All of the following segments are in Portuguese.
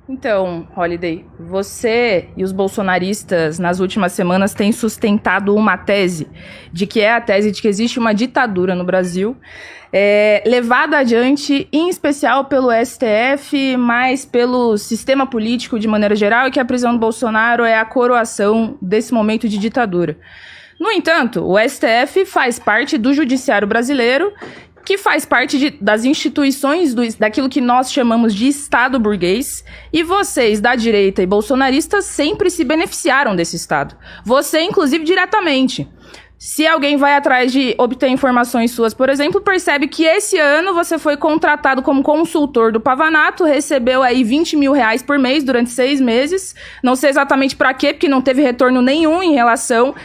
Então, Holiday, você e os bolsonaristas nas últimas semanas têm sustentado uma tese, de que é a tese de que existe uma ditadura no Brasil, levada adiante, em especial pelo STF, mas pelo sistema político de maneira geral, e que a prisão do Bolsonaro é a coroação desse momento de ditadura. No entanto, o STF faz parte do judiciário brasileiro, que faz parte das instituições daquilo que nós chamamos de Estado burguês, e vocês da direita e bolsonaristas sempre se beneficiaram desse Estado. Você, inclusive, diretamente. Se alguém vai atrás de obter informações suas, por exemplo, percebe que esse ano você foi contratado como consultor do Pavanato, recebeu aí 20 mil reais por mês durante 6 meses. Não sei exatamente para quê, porque não teve retorno nenhum em relação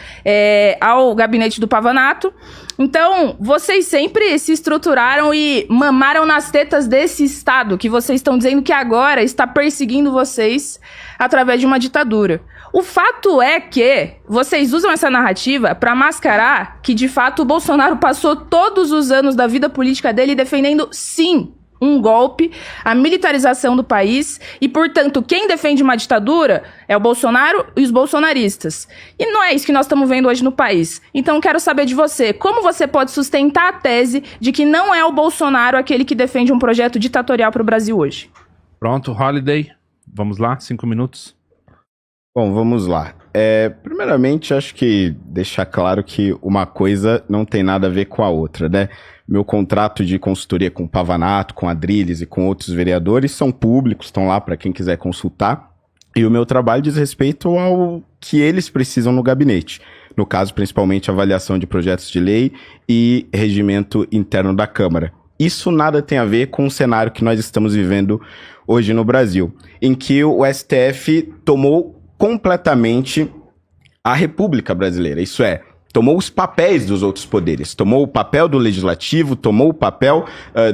ao gabinete do Pavanato. Então, vocês sempre se estruturaram e mamaram nas tetas desse Estado, que vocês estão dizendo que agora está perseguindo vocês através de uma ditadura. O fato é que vocês usam essa narrativa para mascarar que, de fato, o Bolsonaro passou todos os anos da vida política dele defendendo, sim, um golpe, a militarização do país, e, portanto, quem defende uma ditadura é o Bolsonaro e os bolsonaristas. E não é isso que nós estamos vendo hoje no país. Então, quero saber de você, como você pode sustentar a tese de que não é o Bolsonaro aquele que defende um projeto ditatorial para o Brasil hoje? Pronto, Holiday, vamos lá, 5 minutos. Bom, vamos lá. Primeiramente, acho que deixar claro que uma coisa não tem nada a ver com a outra, né? Meu contrato de consultoria com o Pavanato, com a Adrilles e com outros vereadores são públicos, estão lá para quem quiser consultar. E o meu trabalho diz respeito ao que eles precisam no gabinete. No caso, principalmente, avaliação de projetos de lei e regimento interno da Câmara. Isso nada tem a ver com o cenário que nós estamos vivendo hoje no Brasil, em que o STF tomou completamente a República Brasileira, isso é, tomou os papéis dos outros poderes, tomou o papel do Legislativo, tomou o papel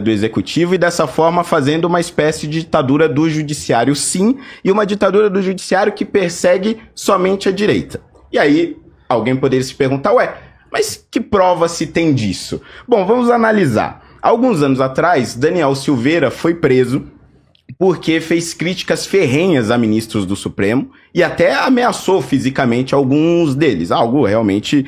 do Executivo e dessa forma fazendo uma espécie de ditadura do Judiciário, sim, e uma ditadura do Judiciário que persegue somente a direita. E aí, alguém poderia se perguntar, mas que prova se tem disso? Bom, vamos analisar. Alguns anos atrás, Daniel Silveira foi preso porque fez críticas ferrenhas a ministros do Supremo e até ameaçou fisicamente alguns deles. Algo realmente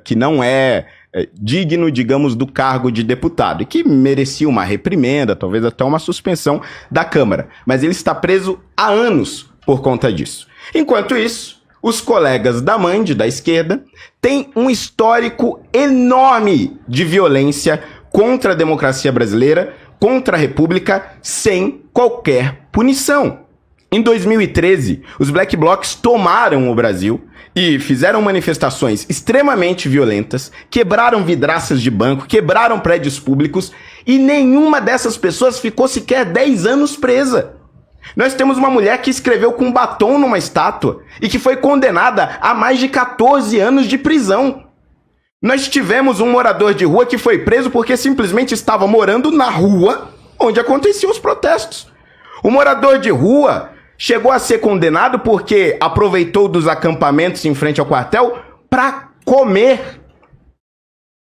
que não é digno, digamos, do cargo de deputado e que merecia uma reprimenda, talvez até uma suspensão da Câmara. Mas ele está preso há anos por conta disso. Enquanto isso, os colegas da Mande, da esquerda, têm um histórico enorme de violência contra a democracia brasileira, contra a República, sem qualquer punição. Em 2013, os Black Blocs tomaram o Brasil e fizeram manifestações extremamente violentas, quebraram vidraças de banco, quebraram prédios públicos e nenhuma dessas pessoas ficou sequer 10 anos presa. Nós temos uma mulher que escreveu com batom numa estátua e que foi condenada a mais de 14 anos de prisão. Nós tivemos um morador de rua que foi preso porque simplesmente estava morando na rua onde aconteciam os protestos. O morador de rua chegou a ser condenado porque aproveitou dos acampamentos em frente ao quartel para comer.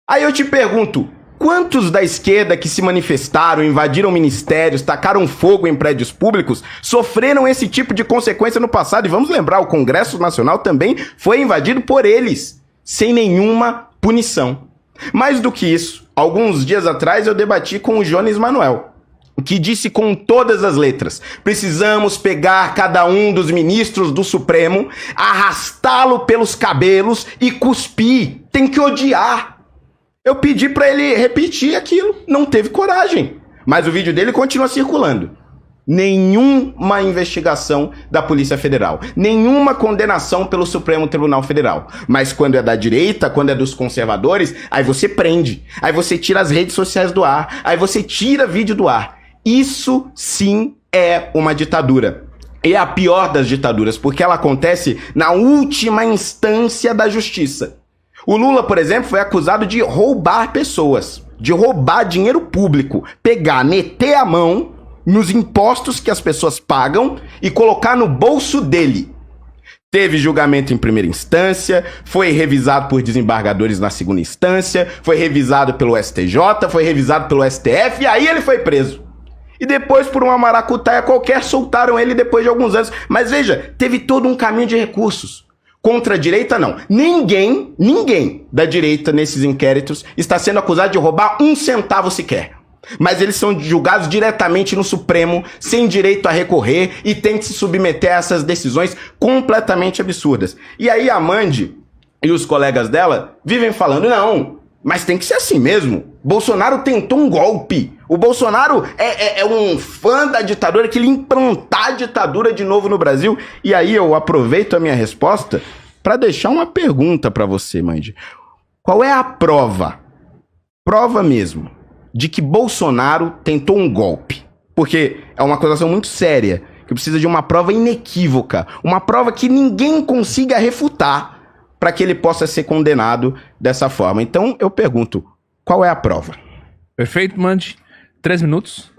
Aí eu te pergunto, quantos da esquerda que se manifestaram, invadiram ministérios, tacaram fogo em prédios públicos, sofreram esse tipo de consequência no passado? E vamos lembrar, o Congresso Nacional também foi invadido por eles, sem nenhuma punição. Mais do que isso, alguns dias atrás eu debati com o Jones Manuel, que disse com todas as letras: precisamos pegar cada um dos ministros do Supremo, arrastá-lo pelos cabelos e cuspir. Tem que odiar. Eu pedi para ele repetir aquilo, não teve coragem. Mas o vídeo dele continua circulando. Nenhuma investigação da Polícia Federal, nenhuma condenação pelo Supremo Tribunal Federal. Mas quando é da direita, quando é dos conservadores, aí você prende, aí você tira as redes sociais do ar, aí você tira vídeo do ar. Isso sim é uma ditadura. E é a pior das ditaduras, porque ela acontece na última instância da justiça. O Lula, por exemplo, foi acusado de roubar pessoas, de roubar dinheiro público, pegar, meter a mão nos impostos que as pessoas pagam e colocar no bolso dele. Teve julgamento em primeira instância, foi revisado por desembargadores na segunda instância, foi revisado pelo STJ, foi revisado pelo STF e aí ele foi preso. E depois, por uma maracutaia qualquer, soltaram ele depois de alguns anos. Mas veja, teve todo um caminho de recursos. Contra a direita, não. Ninguém da direita nesses inquéritos está sendo acusado de roubar um centavo sequer. Mas eles são julgados diretamente no Supremo, sem direito a recorrer, e têm que se submeter a essas decisões completamente absurdas. E aí a Mandy e os colegas dela vivem falando, não, mas tem que ser assim mesmo. Bolsonaro tentou um golpe. O Bolsonaro é um fã da ditadura, que ele implantar a ditadura de novo no Brasil. E aí eu aproveito a minha resposta para deixar uma pergunta para você, Mandy. Qual é a prova mesmo, de que Bolsonaro tentou um golpe? Porque é uma acusação muito séria, que precisa de uma prova inequívoca, uma prova que ninguém consiga refutar para que ele possa ser condenado dessa forma. Então eu pergunto, qual é a prova? Perfeito, Mandy. 3 minutos.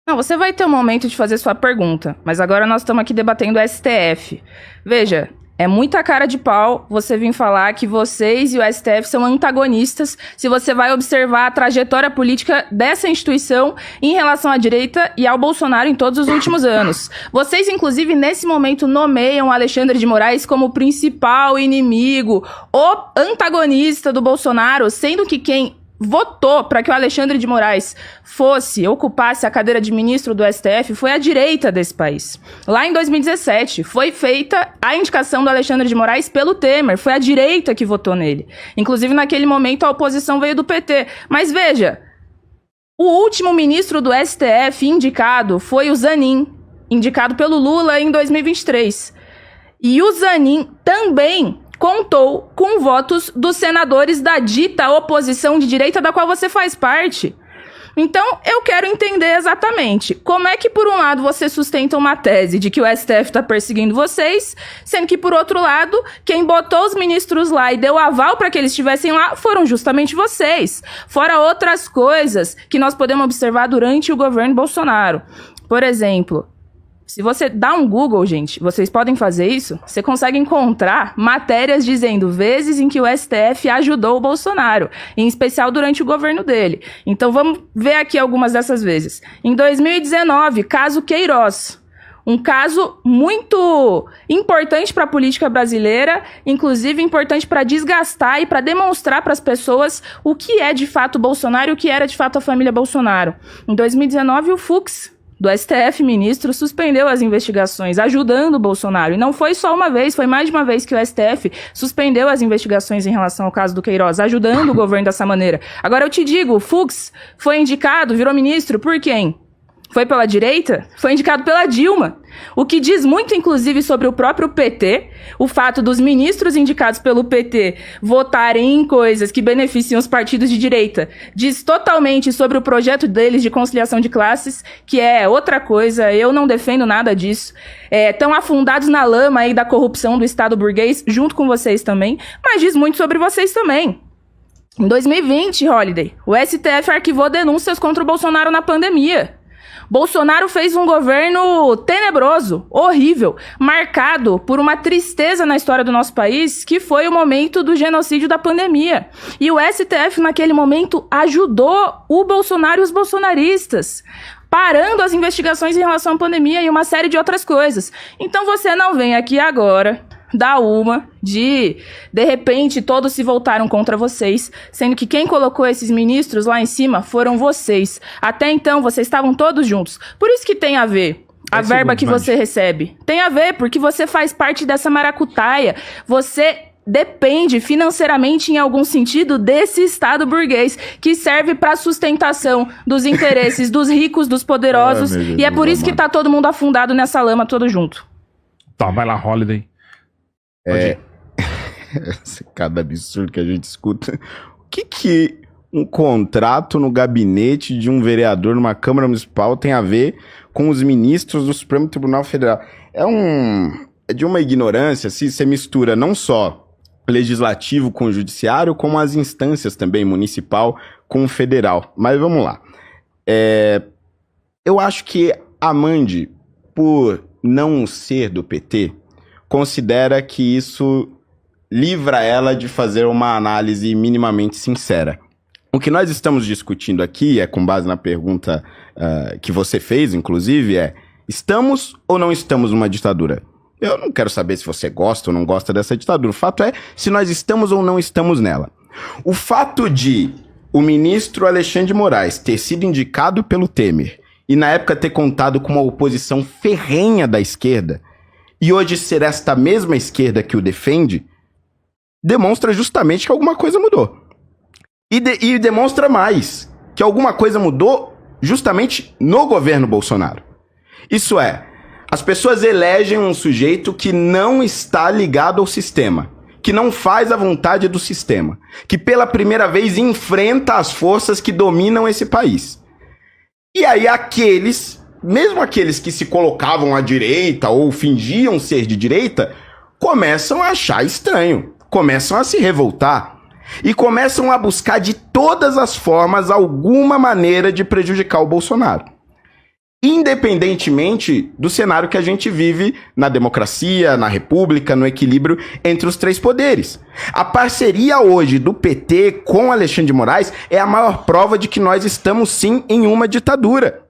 Não, você vai ter um momento de fazer sua pergunta, mas agora nós estamos aqui debatendo o STF. Veja, é muita cara de pau você vir falar que vocês e o STF são antagonistas se você vai observar a trajetória política dessa instituição em relação à direita e ao Bolsonaro em todos os últimos anos. Vocês, inclusive, nesse momento nomeiam Alexandre de Moraes como o principal inimigo, o antagonista do Bolsonaro, sendo que quem votou para que o Alexandre de Moraes ocupasse a cadeira de ministro do STF foi a direita desse país. Lá em 2017, foi feita a indicação do Alexandre de Moraes pelo Temer, foi a direita que votou nele. Inclusive, naquele momento, a oposição veio do PT. Mas veja, o último ministro do STF indicado foi o Zanin, indicado pelo Lula em 2023. E o Zanin também contou com votos dos senadores da dita oposição de direita da qual você faz parte. Então, eu quero entender exatamente como é que, por um lado, você sustenta uma tese de que o STF está perseguindo vocês, sendo que, por outro lado, quem botou os ministros lá e deu aval para que eles estivessem lá foram justamente vocês. Fora outras coisas que nós podemos observar durante o governo Bolsonaro. Por exemplo, se você dá um Google, gente, vocês podem fazer isso, você consegue encontrar matérias dizendo vezes em que o STF ajudou o Bolsonaro, em especial durante o governo dele. Então vamos ver aqui algumas dessas vezes. Em 2019, caso Queiroz. Um caso muito importante para a política brasileira, inclusive importante para desgastar e para demonstrar para as pessoas o que é de fato Bolsonaro e o que era de fato a família Bolsonaro. Em 2019, o Fux, do STF, ministro, suspendeu as investigações, ajudando o Bolsonaro. E não foi só uma vez, foi mais de uma vez que o STF suspendeu as investigações em relação ao caso do Queiroz, ajudando o governo dessa maneira. Agora eu te digo, o Fux foi indicado, virou ministro, por quem? Foi pela direita? Foi indicado pela Dilma. O que diz muito, inclusive, sobre o próprio PT, o fato dos ministros indicados pelo PT votarem em coisas que beneficiam os partidos de direita, diz totalmente sobre o projeto deles de conciliação de classes, que é outra coisa, eu não defendo nada disso. Estão afundados na lama aí da corrupção do Estado burguês, junto com vocês também, mas diz muito sobre vocês também. Em 2020, Holiday, o STF arquivou denúncias contra o Bolsonaro na pandemia. Bolsonaro fez um governo tenebroso, horrível, marcado por uma tristeza na história do nosso país, que foi o momento do genocídio da pandemia. E o STF, naquele momento, ajudou o Bolsonaro e os bolsonaristas, parando as investigações em relação à pandemia e uma série de outras coisas. Então você não vem aqui agora dar uma de repente, todos se voltaram contra vocês, sendo que quem colocou esses ministros lá em cima foram vocês. Até então, vocês estavam todos juntos. Por isso que tem a ver a verba que você recebe. Tem a ver, porque você faz parte dessa maracutaia. Você depende financeiramente, em algum sentido, desse Estado burguês, que serve para sustentação dos interesses dos ricos, dos poderosos, e é por isso que tá todo mundo afundado nessa lama, todo junto. Tá, vai lá, Holiday. Cada absurdo que a gente escuta. O que um contrato no gabinete de um vereador numa Câmara Municipal tem a ver com os ministros do Supremo Tribunal Federal? É de uma ignorância, assim, você mistura não só legislativo com o judiciário, como as instâncias também, municipal com o federal. Mas vamos lá. Eu acho que a Mandy, por não ser do PT, considera que isso livra ela de fazer uma análise minimamente sincera. O que nós estamos discutindo aqui, com base na pergunta que você fez, inclusive, estamos ou não estamos numa ditadura? Eu não quero saber se você gosta ou não gosta dessa ditadura. O fato é se nós estamos ou não estamos nela. O fato de o ministro Alexandre de Moraes ter sido indicado pelo Temer e na época ter contado com uma oposição ferrenha da esquerda e hoje ser esta mesma esquerda que o defende, demonstra justamente que alguma coisa mudou. E demonstra mais, que alguma coisa mudou justamente no governo Bolsonaro. Isso é, as pessoas elegem um sujeito que não está ligado ao sistema, que não faz a vontade do sistema, que pela primeira vez enfrenta as forças que dominam esse país. E aí mesmo aqueles que se colocavam à direita ou fingiam ser de direita, começam a achar estranho, começam a se revoltar e começam a buscar de todas as formas alguma maneira de prejudicar o Bolsonaro. Independentemente do cenário que a gente vive na democracia, na república, no equilíbrio entre os três poderes. A parceria hoje do PT com Alexandre de Moraes é a maior prova de que nós estamos sim em uma ditadura.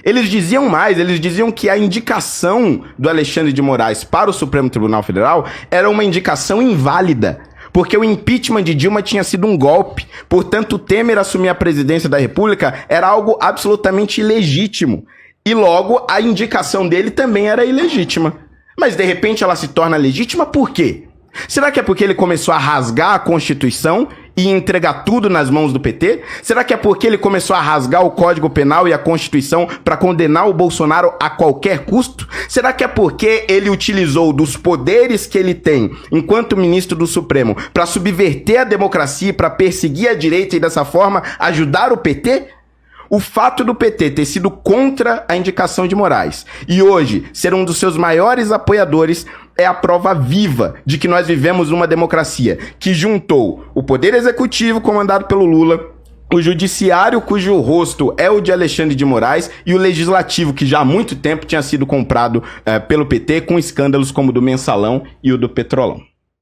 Eles diziam mais, eles diziam que a indicação do Alexandre de Moraes para o Supremo Tribunal Federal era uma indicação inválida, porque o impeachment de Dilma tinha sido um golpe, portanto Temer assumir a presidência da República era algo absolutamente ilegítimo. E logo, a indicação dele também era ilegítima. Mas, de repente, ela se torna legítima por quê? Será que é porque ele começou a rasgar a Constituição e entregar tudo nas mãos do PT? Será que é porque ele começou a rasgar o Código Penal e a Constituição para condenar o Bolsonaro a qualquer custo? Será que é porque ele utilizou dos poderes que ele tem enquanto ministro do Supremo para subverter a democracia, para perseguir a direita e dessa forma ajudar o PT? O fato do PT ter sido contra a indicação de Moraes e hoje ser um dos seus maiores apoiadores é a prova viva de que nós vivemos numa democracia que juntou o poder executivo comandado pelo Lula, o judiciário cujo rosto é o de Alexandre de Moraes e o legislativo que já há muito tempo tinha sido comprado pelo PT com escândalos como o do Mensalão e o do Petrolão.